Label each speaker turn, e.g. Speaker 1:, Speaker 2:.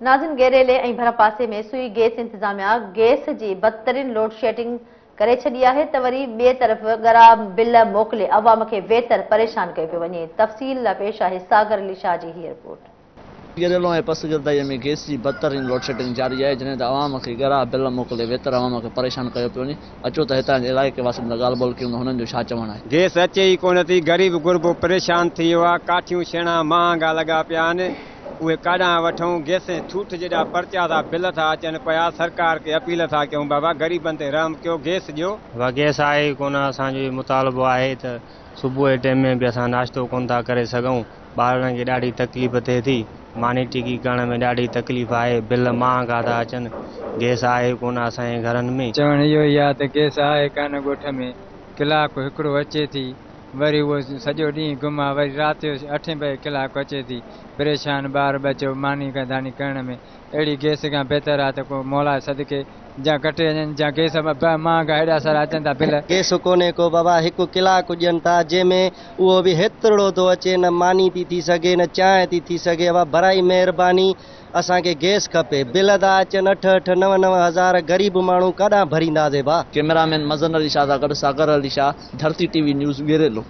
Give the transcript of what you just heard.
Speaker 1: नाज़िन गेरेले ऐं भर पासे में सुई गैस इंतजामिया गैस जी बदतरीन लोड शेडिंग करे छॾी आहे त वरी ॿिए तरफ़ ॻरा बिल मोकिले अवाम खे वेतर परेशान कयो पियो वञे। तफ़सील लाइ पेश आहे सागर अली शाह जी हीअ रिपोर्ट।
Speaker 2: गेरेलो ऐं पसगिरदाईअ में गैस जी बदतरीन लोड शेडिंग जारी आहे, जंहिं ते अवाम खे ॻरा बिल मोकिले वेतर अवाम खे परेशान कयो पियो वञे। अचो त हितां जे इलाइक़े वासियुनि सां ॻाल्हि ॿोल कयूं, हुननि जो छा चवणु आहे।
Speaker 3: गैस अचे ई कोन थी, ग़रीब गुरबो परेशान थी वियो आहे। काठियूं छेणा महांगा लॻा पिया आहिनि, उहे काॾां वठूं। गैस ठूठ जेॾा पर्चा था बिल था अचनि पिया। सरकार खे अपील था कयूं, बाबा ग़रीबनि ते रहम कयो, गैस ॾियो।
Speaker 4: गैस आहे ई कोन, असांजो मुतालबो आहे त सुबुह जे टाइम में बि असां नाश्तो कोन था करे सघूं। ॿारनि खे ॾाढी तकलीफ़ थिए थी, मानी टिकी करण में ॾाढी तकलीफ़ आहे, बिल महांगा था अचनि। गैस आहे कोन असांजे घरनि में।
Speaker 5: चवणु इहो ई आहे त गैस आहे कान ॻोठ में, कलाकु हिकिड़ो अचे थी, वरी उहो सॼो ॾींहुं घुमा, वरी राति जो 8 बजे कलाकु अचे थी। परेशान ॿार बचो मानी दानी करण में। अहिड़ी गैस खां बहितर आहे त को मौला सदके जा कटे वञनि, जा गैस महांगा हेॾा सारा अचनि था बिल।
Speaker 6: गैस कोन्हे को बाबा, हिकु कलाकु ॾियनि था, जंहिंमें उहो बि हेतिरो थो अचे, न मानी थी सघे न चांहि थी सघे। बाबा बराई महिरबानी, असांखे गैस खपे। बिल था अचनि 8-8, 9-9 हज़ार, ग़रीब माण्हू काॾां भरींदासीं।
Speaker 2: कैमरामैन मज़न अली शाह सां गॾु सागर अली शाह, धरती टीवी न्यूज़ गेरेलो।